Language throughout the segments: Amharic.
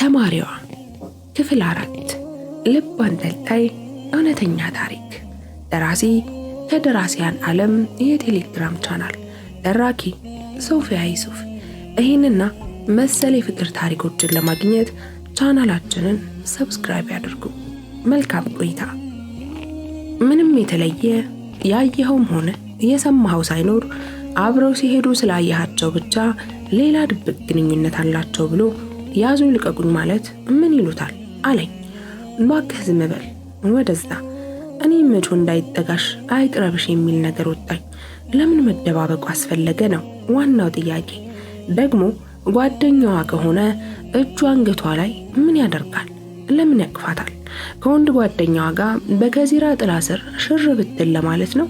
ተማሪዋ ክፍል 4 ልብ አንጠልጣይ እውነተኛ ታሪክ። ደራሲ ከደራሲያን ዓለም የቴሌግራም ቻናል ደራኪ ሶፊያ ዩሱፍ። ይህንና መሰል የፍቅር ታሪኮችን ለማግኘት ቻናላችንን ሰብስክራይብ ያድርጉ። መልካም ቆይታ። ምንም የተለየ ያየኸውም ሆነ የሰማኸው ሳይኖር አብረው ሲሄዱ ስላየሃቸው ብቻ ሌላ ድብቅ ግንኙነት አላቸው ብሎ ያዙ ልቀቁኝ ማለት ምን ይሉታል አለኝ። እባክህ ዝም በል ወደዛ፣ እኔ መቼ እንዳይጠጋሽ አይቅረብሽ የሚል ነገር ወጣኝ። ለምን መደባበቁ አስፈለገ ነው ዋናው ጥያቄ። ደግሞ ጓደኛዋ ከሆነ እጁ አንገቷ ላይ ምን ያደርጋል? ለምን ያቅፋታል? ከወንድ ጓደኛዋ ጋር በከዚራ ጥላ ስር ሽር ብትል ለማለት ነው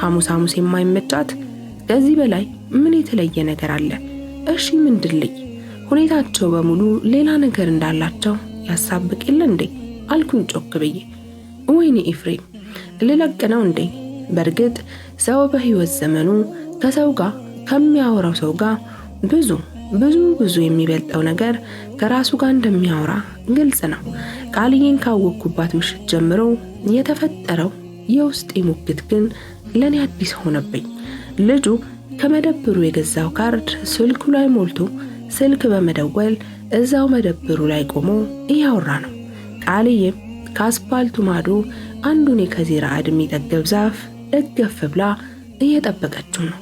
ሐሙስ ሐሙስ የማይመጫት? ከዚህ በላይ ምን የተለየ ነገር አለ? እሺ ምንድልኝ? ሁኔታቸው በሙሉ ሌላ ነገር እንዳላቸው ያሳብቅ የለ እንዴ አልኩኝ ጮክ ብዬ። ወይኔ ኤፍሬም ልለቅ ነው እንዴ? በእርግጥ ሰው በህይወት ዘመኑ ከሰው ጋር ከሚያወራው ሰው ጋር ብዙ የሚበልጠው ነገር ከራሱ ጋር እንደሚያወራ ግልጽ ነው። ቃልዬን ካወቅኩባት ምሽት ጀምሮ የተፈጠረው የውስጤ ሙግት ግን ለኔ አዲስ ሆነብኝ። ልጁ ከመደብሩ የገዛው ካርድ ስልኩ ላይ ሞልቶ ስልክ በመደወል እዛው መደብሩ ላይ ቆሞ እያወራ ነው። ቃልዬም ከአስፓልቱ ማዶ አንዱን የከዚራ እድሜ ጠገብ ዛፍ ደገፍ ብላ እየጠበቀችው ነው።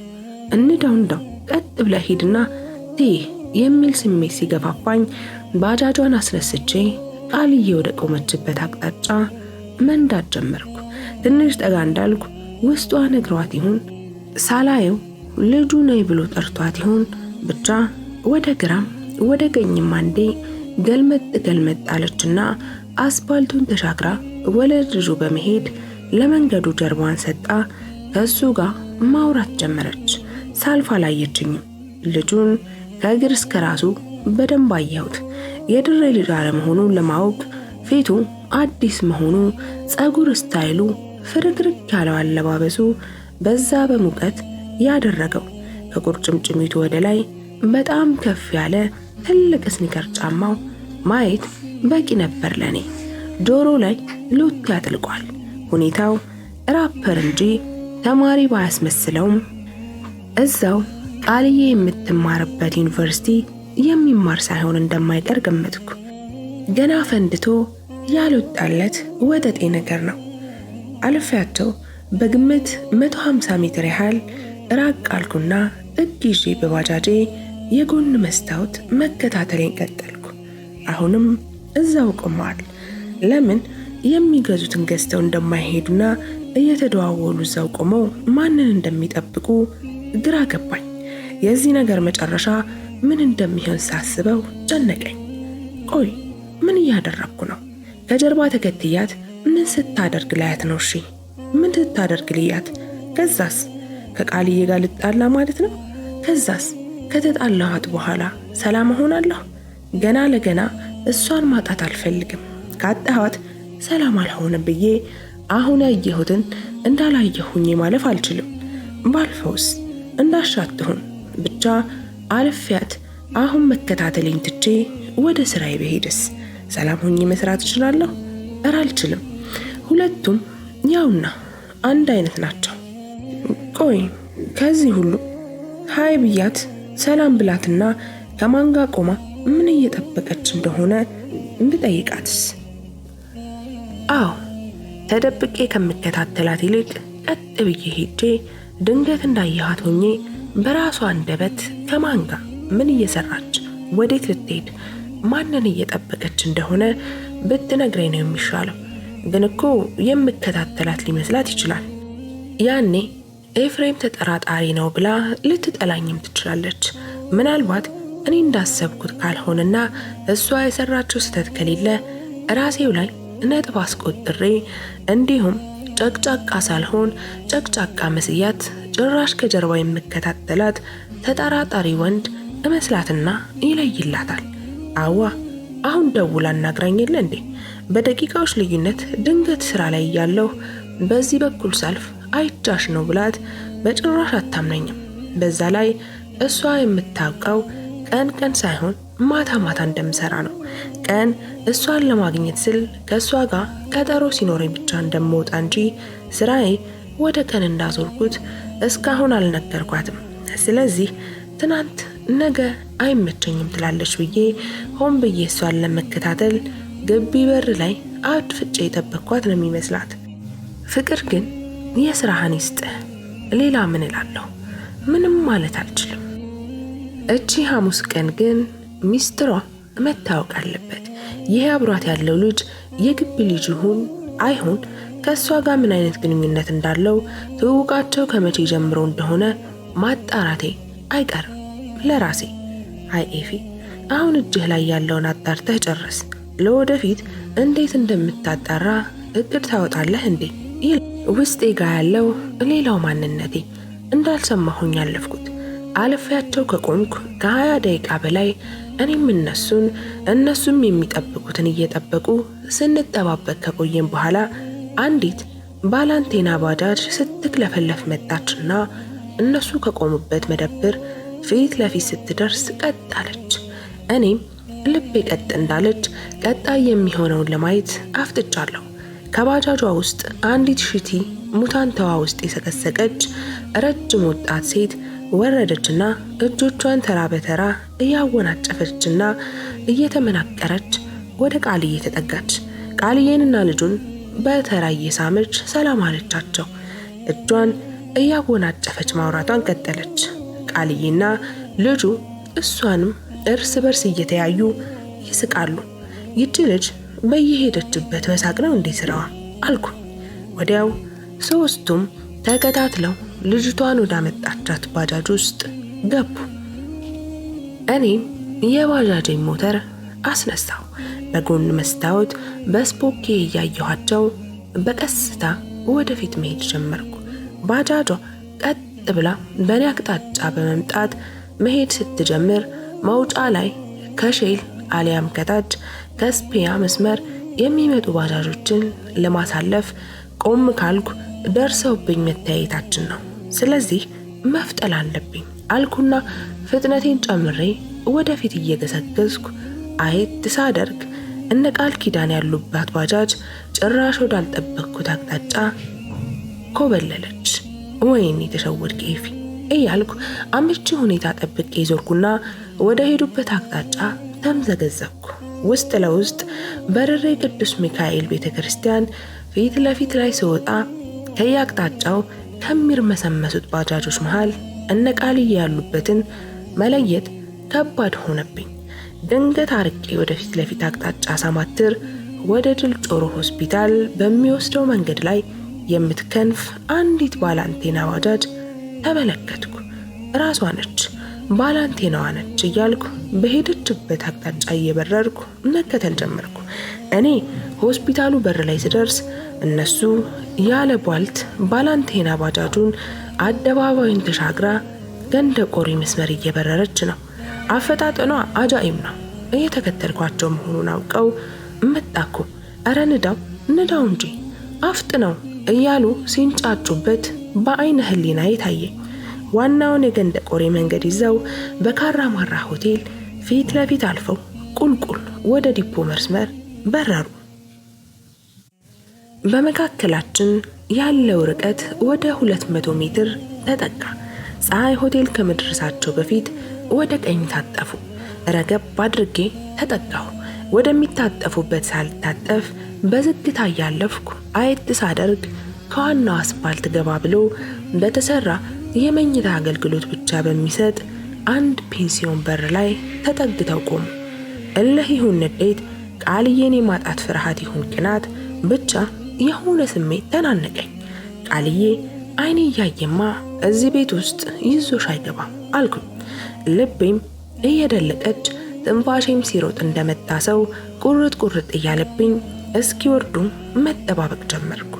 እንዳው ቀጥ ብላ ሂድና ትይ የሚል ስሜት ሲገፋፋኝ ባጃጇን አስነስቼ ቃልዬ ወደ ቆመችበት አቅጣጫ መንዳት ጀመርኩ። ትንሽ ጠጋ እንዳልኩ ውስጧ ነግሯት ይሁን ሳላየው ልጁ ነይ ብሎ ጠርቷት ይሁን ብቻ ወደ ግራም ወደ ቀኝም አንዴ ገልመጥ አለችና አስፓልቱን ተሻግራ ወለድ ልጁ በመሄድ ለመንገዱ ጀርባዋን ሰጣ ከሱ ጋር ማውራት ጀመረች። ሳልፍ አላየችኝም። ልጁን ከእግር እስከ ራሱ በደንብ አየሁት። የድሬ ልጅ አለመሆኑን ለማወቅ ፊቱ አዲስ መሆኑ፣ ጸጉር ስታይሉ፣ ፍርግርግ ያለው አለባበሱ በዛ በሙቀት ያደረገው ከቁርጭምጭሚቱ ወደ ላይ በጣም ከፍ ያለ ትልቅ ስኒከር ጫማው ማየት በቂ ነበር ለኔ። ጆሮ ላይ ሉት ያጥልቋል። ሁኔታው ራፐር እንጂ ተማሪ ባያስመስለውም እዛው ቃልዬ የምትማርበት ዩኒቨርሲቲ የሚማር ሳይሆን እንደማይቀር ገመትኩ። ገና ፈንድቶ ያልወጣለት ወጠጤ ነገር ነው። አልፌያቸው በግምት 150 ሜትር ያህል ራቅ አልኩና ጥግ ይዤ በባጃጄ የጎን መስታወት መከታተሌን ቀጠልኩ። አሁንም እዛው ቆመዋል። ለምን የሚገዙትን ገዝተው እንደማይሄዱና እየተደዋወሉ እዛው ቆመው ማንን እንደሚጠብቁ ግራ ገባኝ። የዚህ ነገር መጨረሻ ምን እንደሚሆን ሳስበው ጨነቀኝ። ቆይ ምን እያደረግኩ ነው? ከጀርባ ተከትያት ምን ስታደርግ ላያት ነው? እሺ ምን ስታደርግ ልያት? ከዛስ ከቃልዬ ጋር ልጣላ ማለት ነው? ከዛስ ከተጣላኋት በኋላ ሰላም ሆናለሁ? ገና ለገና እሷን ማጣት አልፈልግም። ካጣኋት ሰላም አልሆነም ብዬ አሁን ያየሁትን እንዳላየሁኝ ማለፍ አልችልም። ባልፈውስ እንዳሻትሁን ብቻ አልፊያት አሁን መከታተሌን ትቼ ወደ ስራዬ በሄድስ ሰላም ሆኜ መስራት እችላለሁ? አልችልም። ሁለቱም ያውና አንድ አይነት ናቸው። ቆይ ከዚህ ሁሉ ሃይ ብያት ሰላም ብላትና ከማን ጋር ቆማ ምን እየጠበቀች እንደሆነ ብጠይቃትስ? አዎ ተደብቄ ከምከታተላት ይልቅ ቀጥ ብዬ ሄጄ ድንገት እንዳየኋት ሆኜ በራሷ አንደበት ከማን ጋር ምን እየሰራች ወዴት ልትሄድ ማንን እየጠበቀች እንደሆነ ብትነግረኝ ነው የሚሻለው። ግን እኮ የምከታተላት ሊመስላት ይችላል። ያኔ ኤፍሬም ተጠራጣሪ ነው ብላ ልትጠላኝም ትችላለች። ምናልባት እኔ እንዳሰብኩት ካልሆነና እሷ የሰራችው ስህተት ከሌለ ራሴው ላይ ነጥብ አስቆጥሬ እንዲሁም ጨቅጫቃ ሳልሆን ጨቅጫቃ መስያት ጭራሽ ከጀርባ የምከታተላት ተጠራጣሪ ወንድ እመስላትና ይለይላታል። አዋ አሁን ደውላ አናግራኝ የለ እንዴ? በደቂቃዎች ልዩነት ድንገት ስራ ላይ ያለው በዚህ በኩል ሳልፍ አይቻሽ ነው ብላት በጭራሽ አታምነኝም። በዛ ላይ እሷ የምታውቀው ቀን ሳይሆን ማታ እንደምሰራ ነው። ቀን እሷን ለማግኘት ስል ከእሷ ጋር ቀጠሮ ሲኖረኝ ብቻ እንደምወጣ እንጂ ስራዬ ወደ ቀን እንዳዞርኩት እስካሁን አልነገርኳትም። ስለዚህ ትናንት ነገ አይመቸኝም ትላለች ብዬ ሆን ብዬ እሷን ለመከታተል ግቢ በር ላይ አድፍጬ የጠበቅኳት ነው የሚመስላት። ፍቅር ግን የስራህን ይስጥህ። ሌላ ምን እላለሁ? ምንም ማለት አልችልም። እቺ ሐሙስ ቀን ግን ሚስጥሯ መታወቅ አለበት። ይሄ አብሯት ያለው ልጅ የግቢ ልጅ ይሁን አይሁን ከእሷ ጋር ምን አይነት ግንኙነት እንዳለው ትውውቃቸው ከመቼ ጀምሮ እንደሆነ ማጣራቴ አይቀርም ለራሴ። አይ ኤፊ፣ አሁን እጅህ ላይ ያለውን አጣርተህ ጨርስ። ለወደፊት እንዴት እንደምታጣራ እቅድ ታወጣለህ እንዴ? ውስጤ ጋር ያለው ሌላው ማንነቴ እንዳልሰማሁኝ አለፍኩት። አለፊያቸው ከቆምኩ ከ20 ደቂቃ በላይ እኔም እነሱም የሚጠብቁትን እየጠበቁ ስንጠባበቅ ከቆየን በኋላ አንዲት ባላንቴና ባጃጅ ስትክለፈለፍ መጣችና እነሱ ከቆሙበት መደብር ፊት ለፊት ስትደርስ ቀጥ አለች። እኔም ልቤ ቀጥ እንዳለች ቀጣይ የሚሆነውን ለማየት አፍጥጫለሁ። ከባጃጇ ውስጥ አንዲት ሽቲ ሙታንተዋ ውስጥ የሰቀሰቀች ረጅም ወጣት ሴት ወረደችና እጆቿን ተራ በተራ እያወናጨፈችና እየተመናቀረች ወደ ቃልዬ ተጠጋች። ቃልዬንና ልጁን በተራ እየሳመች ሰላም አለቻቸው። እጇን እያወናጨፈች ማውራቷን ቀጠለች። ቃልዬና ልጁ እሷንም እርስ በርስ እየተያዩ ይስቃሉ። ይቺ ልጅ በየሄደችበት መሳቅ ነው እንዴ ስራዋ አልኩ። ወዲያው ሶስቱም ተከታትለው ልጅቷን ወዳመጣቻት ባጃጅ ውስጥ ገቡ። እኔም የባጃጄን ሞተር አስነሳው። በጎን መስታወት በስፖኬ እያየኋቸው በቀስታ ወደፊት መሄድ ጀመርኩ። ባጃጇ ቀጥ ብላ በኔ አቅጣጫ በመምጣት መሄድ ስትጀምር መውጫ ላይ ከሼል አሊያም ከታች ከስፒያ መስመር የሚመጡ ባጃጆችን ለማሳለፍ ቆም ካልኩ ደርሰውብኝ መታየታችን ነው። ስለዚህ መፍጠል አለብኝ አልኩና ፍጥነቴን ጨምሬ ወደፊት እየገሰገስኩ አየት ሳደርግ እነ ቃል ኪዳን ያሉባት ባጃጅ ጭራሽ ወዳልጠበቅኩት አቅጣጫ ኮበለለች። ወይኔ ተሸወድኩ ኤፊ እያልኩ አመቺ ሁኔታ ጠብቄ ዞርኩና ወደ ሄዱበት አቅጣጫ ተምዘገዘኩ። ውስጥ ለውስጥ በርሬ ቅዱስ ሚካኤል ቤተክርስቲያን ፊት ለፊት ላይ ስወጣ ከየአቅጣጫው ከሚርመሰመሱት ባጃጆች መሃል እነ ቃልዬ ያሉበትን መለየት ከባድ ሆነብኝ። ድንገት አርቄ ወደ ፊት ለፊት አቅጣጫ ሳማትር ወደ ድል ጮሮ ሆስፒታል በሚወስደው መንገድ ላይ የምትከንፍ አንዲት ባላንቴና ባጃጅ ተመለከትኩ። ራሷ ነች፣ ባላንቴናዋ ነች እያልኩ በሄደችበት አቅጣጫ እየበረርኩ መከተል ጀመርኩ። እኔ ሆስፒታሉ በር ላይ ስደርስ እነሱ ያለ ቧልት ባላንቴና ባጃጁን አደባባዩን ተሻግራ ገንደ ቆሪ መስመር እየበረረች ነው። አፈጣጠኗ አጃኢብ ነው። እየተከተልኳቸው መሆኑን አውቀው መጣኩ። እረ ንዳው እንጂ አፍጥነው እያሉ ሲንጫጩበት በአይነ ህሊናዬ ታየኝ። ዋናውን የገንደ ቆሪ መንገድ ይዘው በካራማራ ሆቴል ፊት ለፊት አልፈው ቁልቁል ወደ ዲፖ መስመር በረሩ። በመካከላችን ያለው ርቀት ወደ 200 ሜትር ተጠጋ። ፀሐይ ሆቴል ከመድረሳቸው በፊት ወደ ቀኝ ታጠፉ። ረገብ አድርጌ ተጠጋሁ። ወደሚታጠፉበት ሳልታጠፍ በዝግታ ያለፍኩ አየት ሳደርግ ከዋናው አስፋልት ገባ ብሎ በተሰራ የመኝታ አገልግሎት ብቻ በሚሰጥ አንድ ፔንሲዮን በር ላይ ተጠግተው ቆሙ። እልህ ይሁን ንዴት፣ ቃልዬን የማጣት ፍርሃት ይሁን ቅናት፣ ብቻ የሆነ ስሜት ተናነቀኝ። ቃልዬ አይኔ እያየማ እዚህ ቤት ውስጥ ይዞሽ አይገባም አልኩኝ። ልቤም እየደለቀች ትንፋሼም ሲሮጥ እንደመጣ ሰው ቁርጥ እያለብኝ እስኪወርዱ መጠባበቅ ጀመርኩ።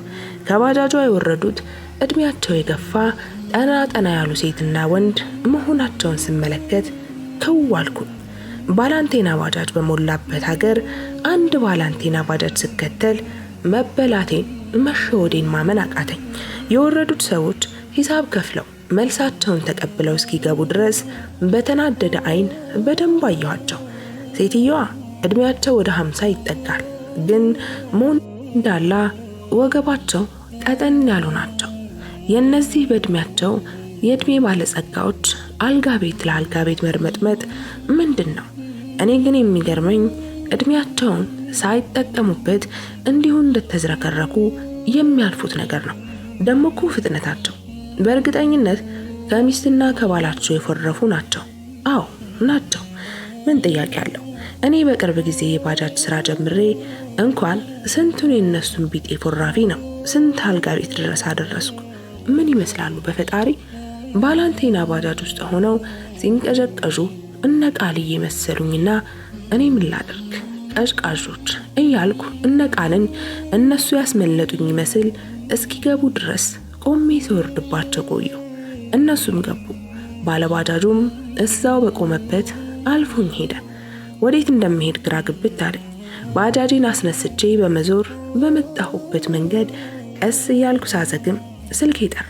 ከባጃጇ የወረዱት እድሜያቸው የገፋ ጠና ያሉ ሴትና ወንድ መሆናቸውን ስመለከት ክው አልኩኝ። ባላንቴና ባጃጅ በሞላበት ሀገር አንድ ባላንቴና ባጃጅ ስከተል መበላቴን መሸወዴን ማመን አቃተኝ። የወረዱት ሰዎች ሂሳብ ከፍለው መልሳቸውን ተቀብለው እስኪገቡ ድረስ በተናደደ አይን በደንብ አየኋቸው። ሴትየዋ እድሜያቸው ወደ 50 ይጠጋል። ግን ሞን እንዳላ ወገባቸው ቀጠን ያሉ ናቸው። የእነዚህ በእድሜያቸው የእድሜ ባለጸጋዎች አልጋ ቤት ለአልጋ ቤት መርመጥመጥ ምንድን ነው? እኔ ግን የሚገርመኝ እድሜያቸውን ሳይጠቀሙበት እንዲሁ እንደተዝረከረኩ የሚያልፉት ነገር ነው። ደግሞ እኮ ፍጥነታቸው በእርግጠኝነት ከሚስትና ከባላቸው የፎረፉ ናቸው። አዎ ናቸው። ምን ጥያቄ አለው? እኔ በቅርብ ጊዜ የባጃጅ ስራ ጀምሬ እንኳን ስንቱን የነሱን ቢጤ ፎራፊ ነው ስንት አልጋ ቤት ድረስ አደረስኩ። ምን ይመስላሉ በፈጣሪ። ባላንቴና ባጃጅ ውስጥ ሆነው ሲንቀዠቀዡ እነ ቃልዬ መሰሉኝና እኔ ምን ላደርግ ቀዥቃዦች እያልኩ እነ ቃልን እነሱ ያስመለጡኝ ይመስል እስኪገቡ ድረስ ቆሜ ሲወርድባቸው ቆዩ። እነሱም ገቡ። ባለባጃጁም እዛው በቆመበት አልፎኝ ሄደ። ወዴት እንደምሄድ ግራ ግብት አለኝ። ባጃጄን አስነስቼ በመዞር በመጣሁበት መንገድ ቀስ እያልኩ ሳዘግም ስልኬ ጠራ።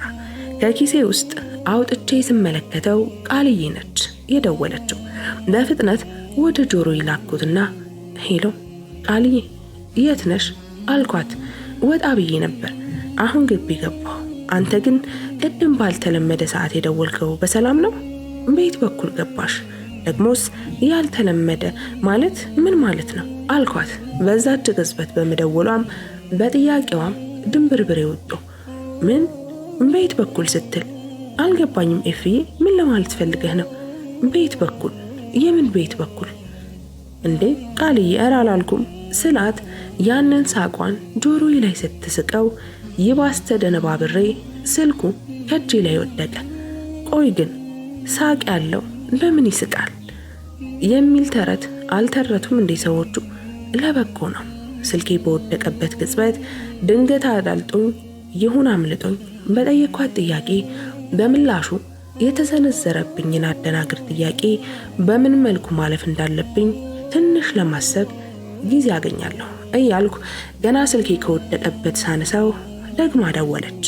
ከኪሴ ውስጥ አውጥቼ ስመለከተው ቃልዬ ነች የደወለችው። በፍጥነት ወደ ጆሮ ይላኩትና ሄሎ ቃልዬ የት ነሽ አልኳት። ወጣ ብዬ ነበር፣ አሁን ግቢ ገባሁ። አንተ ግን ቅድም ባልተለመደ ሰዓት የደወልከው በሰላም ነው? ቤት በኩል ገባሽ? ደግሞስ ያልተለመደ ማለት ምን ማለት ነው አልኳት። በዛች ቅጽበት በመደወሏም በጥያቄዋም ድንብርብሬ ወጡ። ምን ቤት በኩል ስትል አልገባኝም ኤፍዬ፣ ምን ለማለት ፈልገህ ነው? ቤት በኩል የምን ቤት በኩል እንዴ ቃልዬ ኧረ አላልኩም ስላት ያንን ሳቋን ጆሮዬ ላይ ስትስቀው ይባስ ተደነባብሬ ስልኩ ከእጄ ላይ ወደቀ። ቆይ ግን ሳቅ ያለው በምን ይስቃል የሚል ተረት አልተረቱም እንዴ ሰዎቹ? ለበጎ ነው። ስልኬ በወደቀበት ቅጽበት ድንገት አዳልጦኝ ይሁን አምልጦኝ በጠየኳት ጥያቄ በምላሹ የተሰነዘረብኝን አደናግር ጥያቄ በምን መልኩ ማለፍ እንዳለብኝ ትንሽ ለማሰብ ጊዜ አገኛለሁ እያልኩ ገና ስልኬ ከወደቀበት ሳነሳው ደግሞ ደወለች።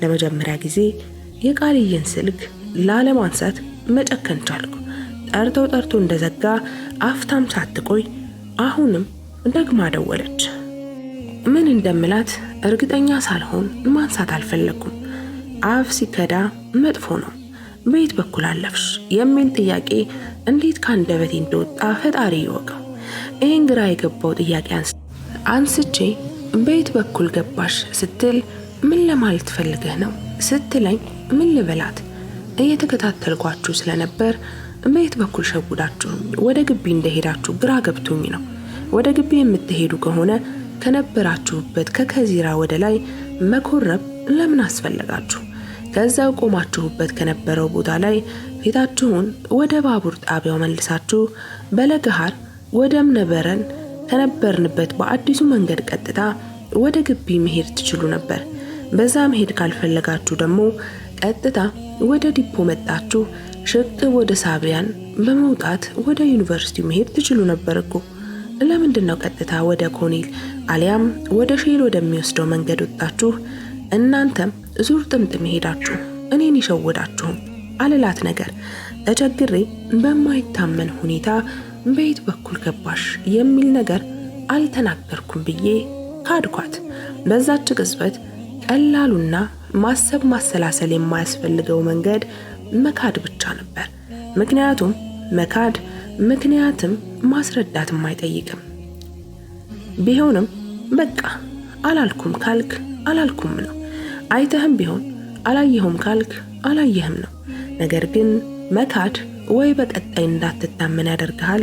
ለመጀመሪያ ጊዜ የቃልዬን ስልክ ላለማንሳት መጨከን ቻልኩ። ጠርቶ እንደዘጋ አፍታም ሳትቆይ አሁንም ደግማ ደወለች። ምን እንደምላት እርግጠኛ ሳልሆን ማንሳት አልፈለኩም። አፍ ሲከዳ መጥፎ ነው። ቤት በኩል አለፍሽ የሚል ጥያቄ እንዴት ካንደበቴ እንደወጣ ፈጣሪ ይወቀው። ይሄን ግራ የገባው ጥያቄ አንስቼ ቤት በኩል ገባሽ ስትል ምን ለማለት ፈልገህ ነው ስትለኝ ምን ልበላት? እየተከታተልኳችሁ ስለነበር ቤት በኩል ሸጉዳችሁ ወደ ግቢ እንደሄዳችሁ ግራ ገብቶኝ ነው። ወደ ግቢ የምትሄዱ ከሆነ ከነበራችሁበት ከከዚራ ወደ ላይ መኮረብ ለምን አስፈለጋችሁ? ከዛው ቆማችሁበት ከነበረው ቦታ ላይ ፊታችሁን ወደ ባቡር ጣቢያው መልሳችሁ በለገሃር ወደ እምነበረን ከነበርንበት በአዲሱ መንገድ ቀጥታ ወደ ግቢ መሄድ ትችሉ ነበር። በዛ መሄድ ካልፈለጋችሁ ደግሞ ቀጥታ ወደ ዲፖ መጣችሁ ሽቅብ ወደ ሳቢያን በመውጣት ወደ ዩኒቨርሲቲው መሄድ ትችሉ ነበር እኮ። ለምንድነው ቀጥታ ወደ ኮኔል አሊያም ወደ ሼል ወደሚወስደው መንገድ ወጣችሁ? እናንተም ዙር ጥምጥም ሄዳችሁ እኔን ይሸወዳችሁም አልላት ነገር ተቸግሬ በማይታመን ሁኔታ ቤት በኩል ገባሽ የሚል ነገር አልተናገርኩም ብዬ ካድኳት። በዛች ቅጽበት ቀላሉና ማሰብ ማሰላሰል የማያስፈልገው መንገድ መካድ ብቻ ነበር። ምክንያትም ማስረዳትም አይጠይቅም። ቢሆንም በቃ አላልኩም ካልክ አላልኩም ነው። አይተህም ቢሆን አላየሁም ካልክ አላየህም ነው። ነገር ግን መካድ ወይ በቀጣይ እንዳትታመን ያደርግሃል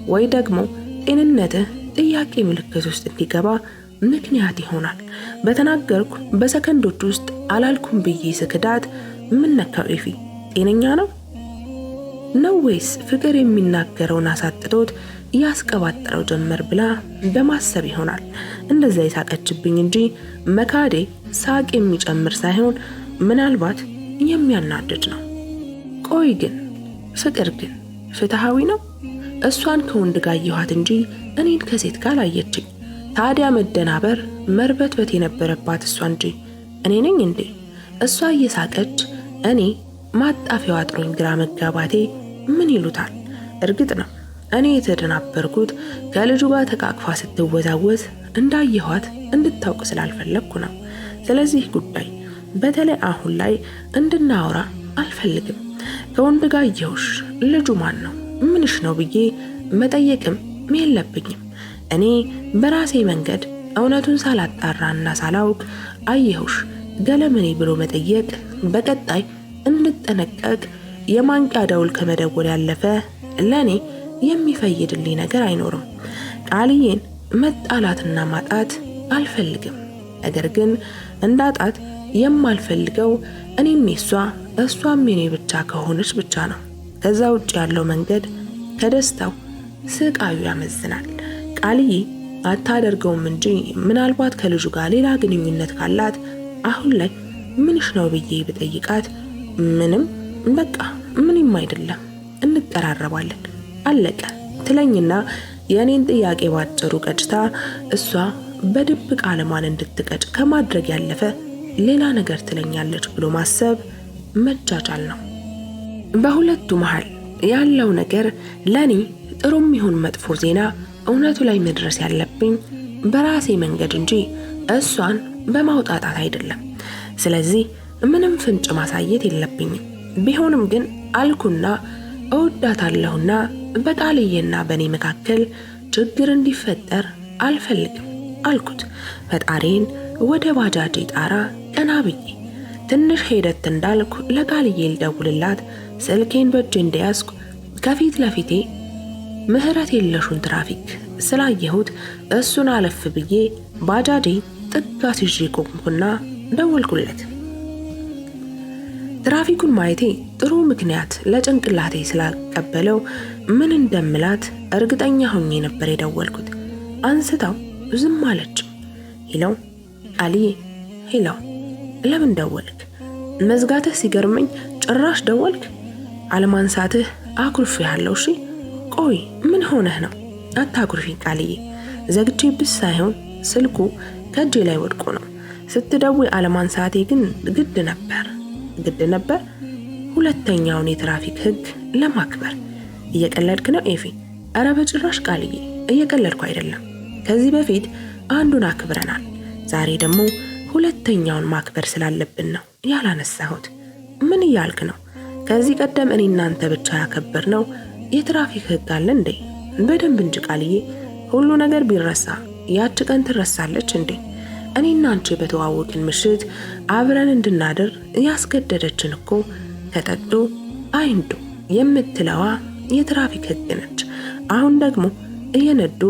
ወይ ደግሞ ጤንነትህ ጥያቄ ምልክት ውስጥ እንዲገባ ምክንያት ይሆናል። በተናገርኩ በሰከንዶች ውስጥ አላልኩም ብዬ ስክዳት ምን ነካው ኤፊ? ጤነኛ ነው ወይስ ፍቅር የሚናገረውን አሳጥቶት ያስቀባጠረው ጀመር ብላ በማሰብ ይሆናል እንደዛ የሳቀችብኝ እንጂ መካዴ ሳቅ የሚጨምር ሳይሆን ምናልባት የሚያናድድ ነው። ቆይ ግን ፍቅር ግን ፍትሃዊ ነው? እሷን ከወንድ ጋር ያየኋት እንጂ እኔን ከሴት ጋር አየችኝ። ታዲያ መደናበር መርበትበት የነበረባት እሷ እንጂ እኔ ነኝ እንዴ? እሷ እየሳቀች እኔ ማጣፊያው አጥሮኝ ግራ መጋባቴ ምን ይሉታል? እርግጥ ነው እኔ የተደናበርኩት ከልጁ ጋር ተቃቅፋ ስትወዛወዝ እንዳየኋት እንድታውቅ ስላልፈለግኩ ነው። ስለዚህ ጉዳይ በተለይ አሁን ላይ እንድናወራ አልፈልግም። ከወንድ ጋር አየሁሽ፣ ልጁ ማን ነው ምንሽ ነው ብዬ መጠየቅም የለብኝም። እኔ በራሴ መንገድ እውነቱን ሳላጣራና ሳላውቅ አየሁሽ ገለመኔ ብሎ መጠየቅ በቀጣይ እንድጠነቀቅ የማንቂያ ደውል ከመደወል ያለፈ ለኔ የሚፈይድልኝ ነገር አይኖርም። ቃልዬን መጣላትና ማጣት አልፈልግም። ነገር ግን እንዳጣት የማልፈልገው እኔም እሷም የኔ ብቻ ከሆነች ብቻ ነው። ከዛ ውጭ ያለው መንገድ ከደስታው ስቃዩ ያመዝናል። ቃልዬ አታደርገውም እንጂ ምናልባት ከልጁ ጋር ሌላ ግንኙነት ካላት አሁን ላይ ምንሽ ነው ብዬ ብጠይቃት በቃ ምንም አይደለም እንቀራረባለን አለቀ ትለኝና የኔን ጥያቄ ባጭሩ ቀጭታ እሷ በድብቅ ዓለሟን እንድትቀጭ ከማድረግ ያለፈ ሌላ ነገር ትለኛለች ብሎ ማሰብ መጃጃል ነው። በሁለቱ መሃል ያለው ነገር ለኔ ጥሩም ይሁን መጥፎ ዜና እውነቱ ላይ መድረስ ያለብኝ በራሴ መንገድ እንጂ እሷን በማውጣጣት አይደለም። ስለዚህ ምንም ፍንጭ ማሳየት የለብኝም። ቢሆንም ግን አልኩና እወዳታለሁና በቃልዬና በኔ መካከል ችግር እንዲፈጠር አልፈልግም አልኩት። ፈጣሪን ወደ ባጃጄ ጣራ ቀና ብዬ ትንሽ ሄደት እንዳልኩ ለቃልዬ ልደውልላት ስልኬን በእጄ እንደያዝኩ ከፊት ለፊቴ ምህረት የለሹን ትራፊክ ስላየሁት እሱን አለፍ ብዬ ባጃጄ ጥጋ ሲዤ ቆምኩና ደወልኩለት። ትራፊኩን ማየቴ ጥሩ ምክንያት ለጭንቅላቴ ስላቀበለው ምን እንደምላት እርግጠኛ ሆኜ ነበር የደወልኩት። አንስታው ዝም አለች። ሄሎ ቃልዬ። ሄሎ ለምን ደወልክ? መዝጋትህ ሲገርመኝ ጭራሽ ደወልክ። አለማንሳትህ አኩርፌሃለሁ። እሺ ቆይ ምን ሆነህ ነው? አታኩርፊ ቃልዬ። ዘግቼብሽ ሳይሆን ስልኩ ከእጄ ላይ ወድቆ ነው። ስትደውይ አለማንሳቴ ግን ግድ ነበር ሁለተኛውን የትራፊክ ህግ ለማክበር። እየቀለድክ ነው ኤፊ? አረ በጭራሽ ቃልዬ እየቀለድኩ አይደለም። ከዚህ በፊት አንዱን አክብረናል። ዛሬ ደግሞ ሁለተኛውን ማክበር ስላለብን ነው ያላነሳሁት። ምን እያልክ ነው? ከዚህ ቀደም እኔ እናንተ ብቻ ያከበርነው የትራፊክ ህግ አለ እንዴ? በደንብ እንጂ ቃልዬ። ሁሉ ነገር ቢረሳ ያች ቀን ትረሳለች እንዴ? እኔና አንቺ በተዋወቅን ምሽት አብረን እንድናድር ያስገደደችን እኮ ተጠዶ አይንዱ የምትለዋ የትራፊክ ህግ ነች። አሁን ደግሞ እየነዱ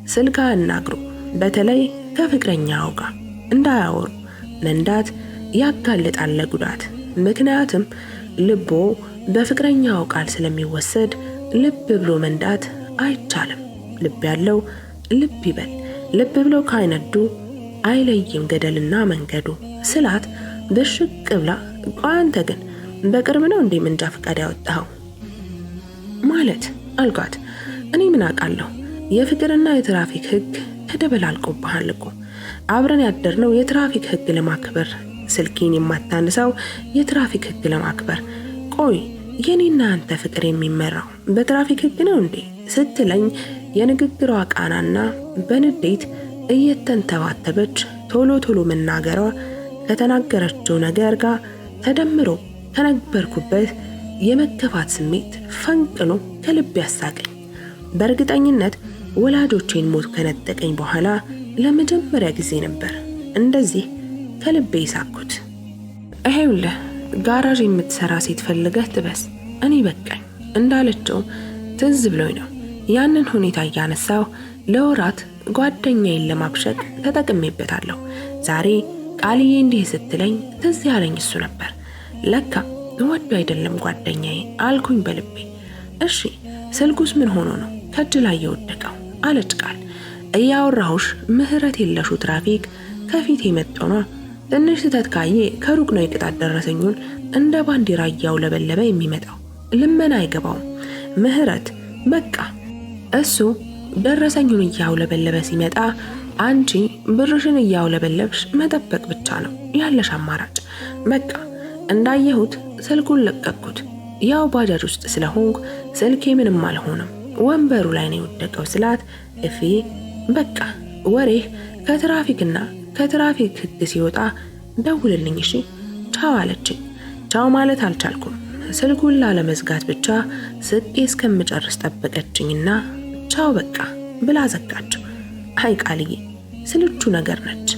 ስልክ አናግሩ፣ በተለይ ከፍቅረኛው ጋር እንዳያወሩ። መንዳት ያጋልጣል ለጉዳት። ምክንያቱም ልቦ በፍቅረኛው ቃል ስለሚወሰድ ልብ ብሎ መንዳት አይቻልም። ልብ ያለው ልብ ይበል። ልብ ብሎ ካይነዱ አይለይም ገደልና መንገዱ ስላት በሽቅ ብላ አንተ ግን በቅርብ ነው እንዴ መንጃ ፈቃድ ያወጣው ማለት አልኳት። እኔ ምን አውቃለሁ? የፍቅርና የትራፊክ ህግ ተደበላልቆብሃል እኮ። አብረን ያደርነው የትራፊክ ህግ ለማክበር፣ ስልኬን የማታነሳው የትራፊክ ህግ ለማክበር። ቆይ የኔና አንተ ፍቅር የሚመራው በትራፊክ ህግ ነው እንዴ ስትለኝ የንግግሯ ቃናና በንዴት እየተንተባተበች ቶሎ መናገሯ ከተናገረችው ነገር ጋር ተደምሮ ከነበርኩበት የመከፋት ስሜት ፈንቅሎ ከልብ ያሳቀኝ። በእርግጠኝነት ወላጆቼን ሞት ከነጠቀኝ በኋላ ለመጀመሪያ ጊዜ ነበር እንደዚህ ከልቤ ሳኩት። ይሄውልህ ጋራዥ የምትሰራ ሴት ፈልገህ ጥበስ፣ እኔ በቃኝ እንዳለችው ትዝ ብሎኝ ነው ያንን ሁኔታ እያነሳው ለወራት ጓደኛዬን ለማብሸቅ ተጠቅሜበታለሁ። ዛሬ ቃልዬ እንዲህ ስትለኝ ትዝ ያለኝ እሱ ነበር። ለካ ወዶ አይደለም ጓደኛዬ አልኩኝ በልቤ። እሺ ስልኩስ ምን ሆኖ ነው ከእጅ ላይ የወደቀው አለች ቃል። እያወራሁሽ ምህረት የለሹ ትራፊክ ከፊት የመጣው ነው። ትንሽ ስህተት ካየ ከሩቅ ነው የቅጣት ደረሰኙን እንደ ባንዲራ እያውለበለበ የሚመጣው። ልመና አይገባውም ምህረት። በቃ እሱ ደረሰኙን እያውለበለበ ሲመጣ አንቺ ብርሽን እያውለበለብሽ መጠበቅ ብቻ ነው ያለሽ አማራጭ። በቃ እንዳየሁት ስልኩን ለቀቅኩት። ያው ባጃጅ ውስጥ ስለሆንኩ ስልኬ ምንም አልሆነም። ወንበሩ ላይ ነው የወደቀው ስላት እፊ በቃ ወሬ ከትራፊክ ህግ ሲወጣ ደውልልኝ እሺ ቻው አለችኝ። ቻው ማለት አልቻልኩም። ስልኩን ላለመዝጋት ብቻ ስቄ እስከምጨርስ ጠበቀችኝና ቻው በቃ ብላ ዘጋችው። አይ ቃልዬ ስልቹ ነገር ነች።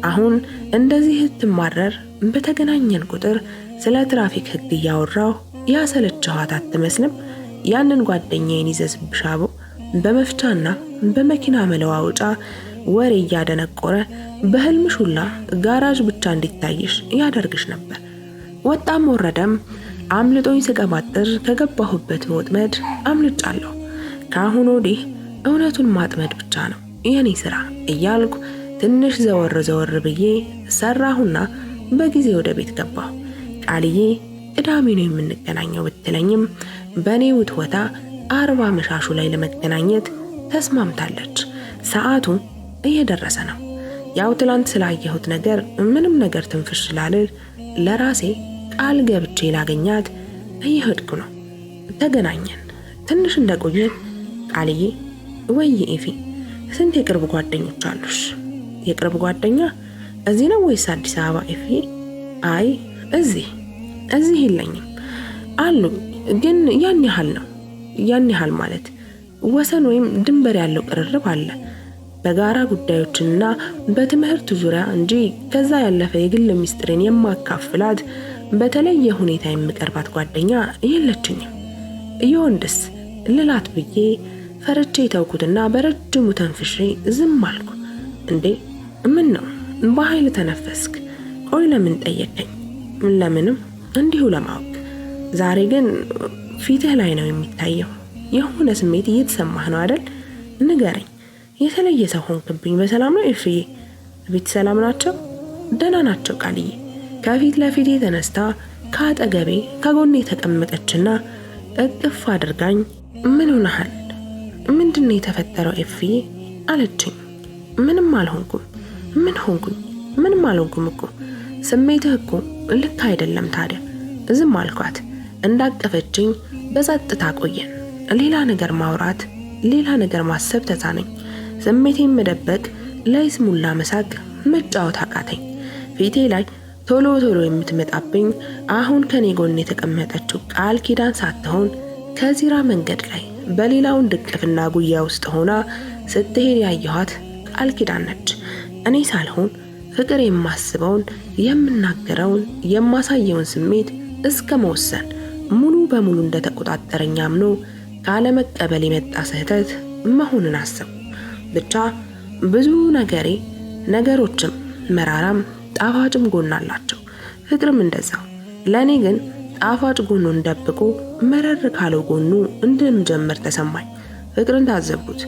አሁን እንደዚህ ትማረር በተገናኘን ቁጥር ስለ ትራፊክ ህግ እያወራው ያሰለችኋት አትመስልም? ያንን ጓደኛዬን ይዘዝብሻቦ በመፍቻና በመኪና መለዋወጫ ወሬ እያደነቆረ በህልምሽ ሁላ ጋራዥ ብቻ እንዲታይሽ ያደርግሽ ነበር። ወጣም ወረደም አምልጦኝ ስቀባጥር ከገባሁበት ወጥመድ አምልጫለሁ። ከአሁን ወዲህ እውነቱን ማጥመድ ብቻ ነው የኔ ስራ እያልኩ ትንሽ ዘወር ብዬ ሰራሁና በጊዜ ወደ ቤት ገባሁ። ቃልዬ ቅዳሜ ነው የምንገናኘው ብትለኝም በኔ ውትወታ 40 መሻሹ ላይ ለመገናኘት ተስማምታለች። ሰዓቱ እየደረሰ ነው። ያው ትላንት ስላየሁት ነገር ምንም ነገር ትንፍሽ ስላልል ለራሴ ቃል ገብቼ ላገኛት እየሄድኩ ነው። ተገናኘን። ትንሽ እንደቆየን ቃልዬ ወይ ኤፊ ስንት የቅርብ ጓደኞች አሉሽ? የቅርብ ጓደኛ እዚህ ነው ወይስ አዲስ አበባ ኤፊ? አይ እዚህ የለኝም አሉ፣ ግን ያን ያህል ማለት ወሰን ወይም ድንበር ያለው ቅርርብ አለ በጋራ ጉዳዮችና በትምህርት ዙሪያ እንጂ ከዛ ያለፈ የግል ሚስጥሬን የማካፍላት በተለየ ሁኔታ የምቀርባት ጓደኛ የለችኝም። ይወንድስ ልላት ብዬ ፈርቼ ተውኩትና በረጅሙ ተንፍሼ ዝም አልኩ። እንዴ ምን ነው በኃይል ተነፈስክ? ቆይ ለምን ጠየቀኝ? ለምንም እንዲሁ ለማወቅ። ዛሬ ግን ፊትህ ላይ ነው የሚታየው። የሆነ ስሜት እየተሰማህ ነው አይደል? ንገረኝ። የተለየ ሰው ሆንክብኝ። በሰላም ነው ኤፍዬ? ቤት ሰላም ናቸው? ደህና ናቸው ቃልዬ። ከፊት ለፊቴ ተነስታ ከአጠገቤ ከጎኔ ተቀመጠችና እቅፍ አድርጋኝ ምን ሆነሃል? ምንድነው የተፈጠረው ኤፍዬ አለችኝ። ምንም አልሆንኩም። ምን ሆንኩኝ? ምንም አልሆንኩም እኮ። ስሜትህ እኮ ልክ አይደለም። ታዲያ ዝም አልኳት። እንዳቀፈችኝ በጸጥታ ቆየን። ሌላ ነገር ማውራት፣ ሌላ ነገር ማሰብ ተሳነኝ። ስሜቴን መደበቅ፣ ለይስሙላ መሳቅ፣ መጫወት አቃተኝ። ፊቴ ላይ ቶሎ የምትመጣብኝ አሁን ከኔ ጎን የተቀመጠችው ቃል ኪዳን ሳትሆን ከዚራ መንገድ ላይ በሌላውን ድቅፍና ጉያ ውስጥ ሆና ስትሄድ ያየኋት ቃል ኪዳን ነች። እኔ ሳልሆን ፍቅር የማስበውን የምናገረውን የማሳየውን ስሜት እስከ መወሰን ሙሉ በሙሉ እንደተቆጣጠረኝ አምኖ ካለመቀበል የመጣ ስህተት መሆንን አሰብኩ። ብቻ ብዙ ነገሮችም መራራም ጣፋጭም ጎን አላቸው። ፍቅርም እንደዛው። ለኔ ግን ጣፋጭ ጎኑን ደብቆ መረር ካለው ጎኑ እንደምጀምር ተሰማኝ። ፍቅርን ታዘብኩት።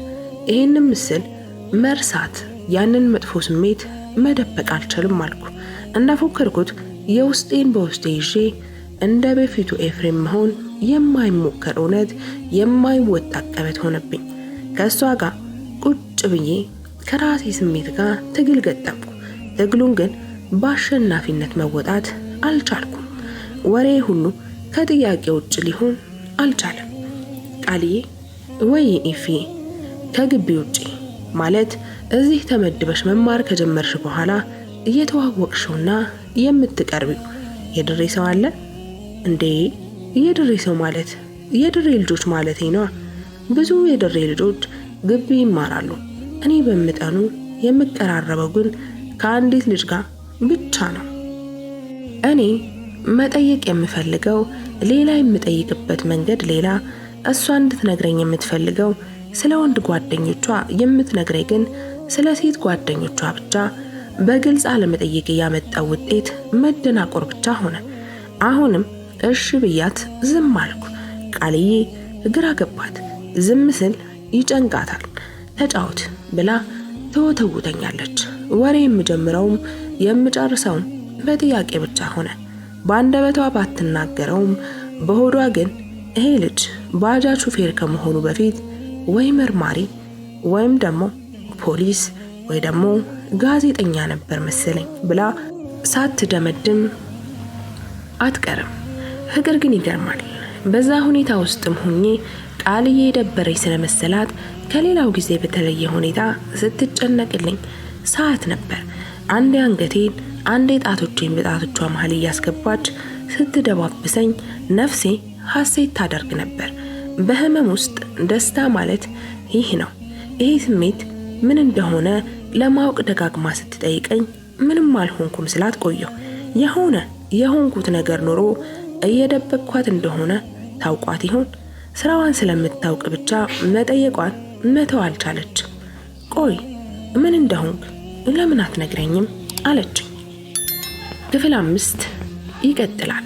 ይሄንን ምስል መርሳት፣ ያንን መጥፎ ስሜት መደበቅ አልችልም አልኩ። እንደፎከርኩት የውስጤን በውስጤ ይዤ እንደ በፊቱ ኤፍሬም መሆን የማይሞከር እውነት የማይወጣ ቀበት ሆነብኝ። ከሷ ጋር ቁጭ ብዬ ከራሴ ስሜት ጋር ትግል ገጠምኩ። ትግሉን ግን በአሸናፊነት መወጣት አልቻልኩም። ወሬ ሁሉ ከጥያቄ ውጭ ሊሆን አልቻለም። ቃልዬ ወይ ኤፍዬ ከግቢ ውጪ ማለት እዚህ ተመድበሽ መማር ከጀመርሽ በኋላ እየተዋወቅሽውና የምትቀርቢው የድሬ ሰው አለ እንዴ? የድሬ ሰው ማለት የድሬ ልጆች ማለቴ ነው። ብዙ የድሬ ልጆች ግቢ ይማራሉ። እኔ በመጠኑ የምቀራረበው ግን ከአንዲት ልጅ ጋር ብቻ ነው። እኔ መጠየቅ የምፈልገው ሌላ፣ የምጠይቅበት መንገድ ሌላ፣ እሷ እንድትነግረኝ የምትፈልገው ስለ ወንድ ጓደኞቿ የምትነግረኝ ግን ስለ ሴት ጓደኞቿ ብቻ። በግልጽ አለመጠየቅ ያመጣው ውጤት መደናቆር ብቻ ሆነ። አሁንም እሺ ብያት ዝም አልኩ። ቃልዬ ግራ ገባት። ዝም ስል ይጨንቃታል። ተጫውት ብላ ተወተውተኛለች። ወሬ የምጀምረውም የምጨርሰውም በጥያቄ ብቻ ሆነ። በአንደበቷ ባትናገረውም በሆዷ ግን ይሄ ልጅ ባጃጅ ሹፌር ከመሆኑ በፊት ወይ መርማሪ ወይም ደግሞ ፖሊስ ወይ ደግሞ ጋዜጠኛ ነበር መሰለኝ ብላ ሳትደመድም አትቀርም። ፍቅር ግን ይገርማል። በዛ ሁኔታ ውስጥም ሆኜ ቃልዬ የደበረኝ ስለመሰላት ከሌላው ጊዜ በተለየ ሁኔታ ስትጨነቅልኝ ሰዓት ነበር። አንዴ አንገቴን አንዴ ጣቶቼን በጣቶቿ መሃል እያስገባች ስትደባብሰኝ ነፍሴ ሐሴት ታደርግ ነበር። በህመም ውስጥ ደስታ ማለት ይህ ነው። ይሄ ስሜት ምን እንደሆነ ለማወቅ ደጋግማ ስትጠይቀኝ ምንም አልሆንኩም ስላት ቆየሁ። የሆንኩት ነገር ኖሮ እየደበቅኳት እንደሆነ ታውቋት ይሆን? ስራዋን ስለምታውቅ ብቻ መጠየቋን መተው አልቻለችም። ቆይ ምን እንደሆንክ ለምን አትነግረኝም አለችኝ። ክፍል 5 ይቀጥላል።